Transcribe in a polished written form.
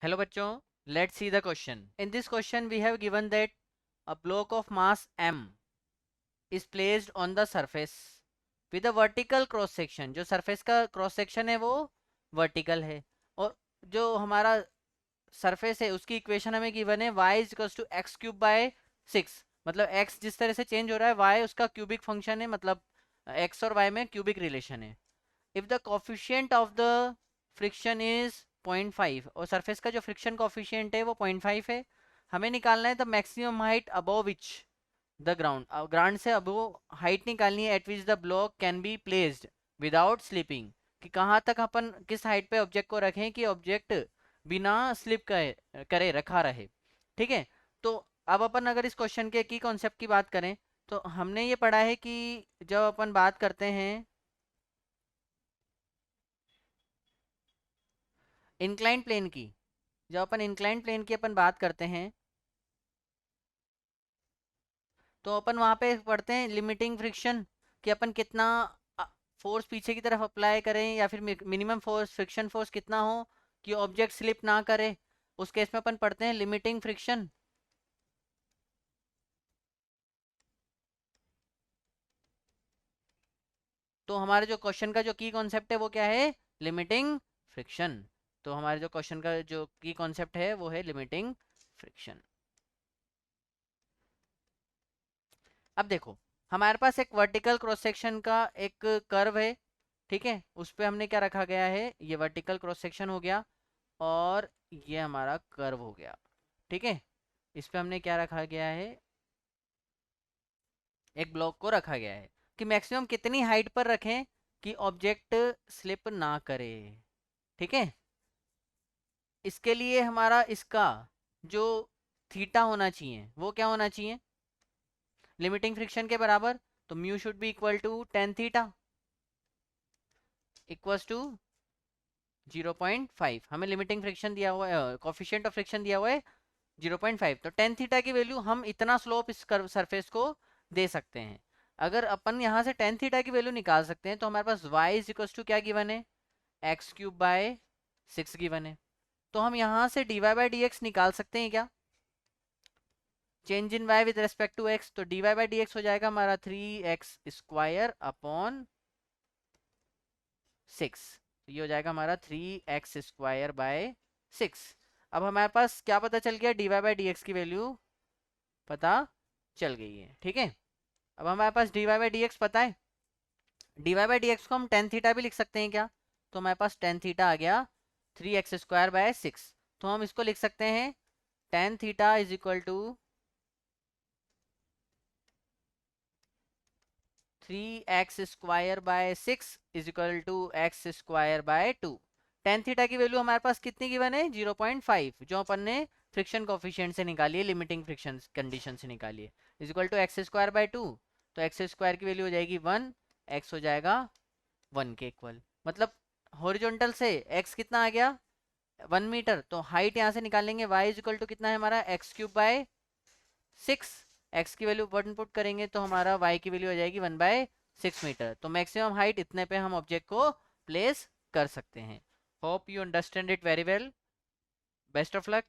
Hello bachcho, let's see the question. In this question we have given that a block of mass m is placed on the surface with a vertical cross section. जो surface का cross section है वो vertical है, और जो हमारा surface है उसकी इक्वेशन हमें गिवन है y is equals to x cube by 6। मतलब x जिस तरह से चेंज हो रहा है y उसका क्यूबिक फंक्शन है, मतलब x और y में क्यूबिक रिलेशन है। If the coefficient of the friction is 0.5 और सरफेस का जो फ्रिक्शन कोफिशिएंट है वो 0.5 है, हमें निकालना है the maximum height above which the ground, ground से अबव हाइट निकालनी है at which the block can be placed without slipping, कि कहाँ तक अपन किस हाइट पे ऑब्जेक्ट को रखें कि ऑब्जेक्ट बिना स्लिप करे रखा रहे। ठीक है, तो अब अपन अगर इस क्वेश्चन के की कॉन्सेप्ट की बात करें तो हमने ये पढ़ा है कि जब अपन बात करते हैं इंक्लाइन प्लेन की, जब अपन इंक्लाइन प्लेन की अपन बात करते हैं तो अपन वहां पे पढ़ते हैं लिमिटिंग फ्रिक्शन, कि अपन कितना फोर्स पीछे की तरफ अप्लाई करें या फिर मिनिमम फोर्स फ्रिक्शन फोर्स कितना हो कि ऑब्जेक्ट स्लिप ना करे। उस केस में अपन पढ़ते हैं लिमिटिंग फ्रिक्शन। तो हमारे जो क्वेश्चन का जो की कॉन्सेप्ट है वो क्या है, लिमिटिंग फ्रिक्शन। तो हमारे जो क्वेश्चन का जो की कॉन्सेप्ट है वो है लिमिटिंग फ्रिक्शन। अब देखो, हमारे पास एक वर्टिकल क्रॉस सेक्शन का एक कर्व है, ठीक है, उस पे हमने क्या रखा गया है, ये वर्टिकल क्रॉस सेक्शन हो गया और ये हमारा कर्व हो गया। ठीक है, इस पे हमने क्या रखा गया है, एक ब्लॉक को रखा गया है कि मैक्सिमम कितनी हाइट पर रखें कि ऑब्जेक्ट स्लिप ना करे। ठीक है, इसके लिए हमारा इसका जो थीटा होना चाहिए वो क्या होना चाहिए, लिमिटिंग फ्रिक्शन के बराबर। तो mu should be equal to tan theta equals to 0.5। हमें लिमिटिंग फ्रिक्शन दिया हुआ है, कोफिशिएंट ऑफ फ्रिक्शन दिया हुआ है 0.5, तो टेन थीटा की वैल्यू हम इतना स्लोप इस कर्व सरफेस को दे सकते हैं। अगर अपन यहाँ से टेन थीटा की वैल्यू निकाल सकते हैं तो हमारे पास y इज इक्वल टू क्या गिवन है, एक्स क्यूब बाय 6 गिवन है। तो हम यहाँ से dy बाई डी एक्स निकाल सकते हैं क्या, change in y with respect to x, तो dy बाई डी एक्स हो जाएगा हमारा 3x स्क्वायर अपॉन 6। तो ये हो जाएगा हमारा 3x स्क्वायर बाय 6। अब हमारे पास क्या पता चल गया, dy बाई डी एक्स की वैल्यू पता चल गई है। ठीक है, अब हमारे पास dy बाई डी एक्स पता है, dy बाई डी एक्स को हम टेन थीटा भी लिख सकते हैं क्या, तो हमारे पास टेन थीटा आ गया 3x स्क्वायर बाय 6। तो हम इसको लिख सकते हैं tan theta is equal to 3x square by 6 is equal to x square by 2। Tan theta की वैल्यू हमारे पास कितनी गिवन है, 0.5, जो अपन ने फ्रिक्शन कोफिशिएंट से निकाली है, लिमिटिंग फ्रिक्शन कंडीशन से निकाली है, is equal to x square by 2। तो एक्स स्क्वायर की वैल्यू हो जाएगी 1, एक्स हो जाएगा 1 के इक्वल। मतलब हॉरिजॉन्टल से x कितना आ गया 1 मीटर, तो हाइट यहाँ से निकालेंगे y इज इक्वल टू कितना है हमारा एक्स क्यूब बाय 6। x की वैल्यू 1 पुट करेंगे तो हमारा y की वैल्यू हो जाएगी 1/6 मीटर। तो मैक्सिमम हाइट इतने पे हम ऑब्जेक्ट को प्लेस कर सकते हैं। Hope you understand it very well, best of luck.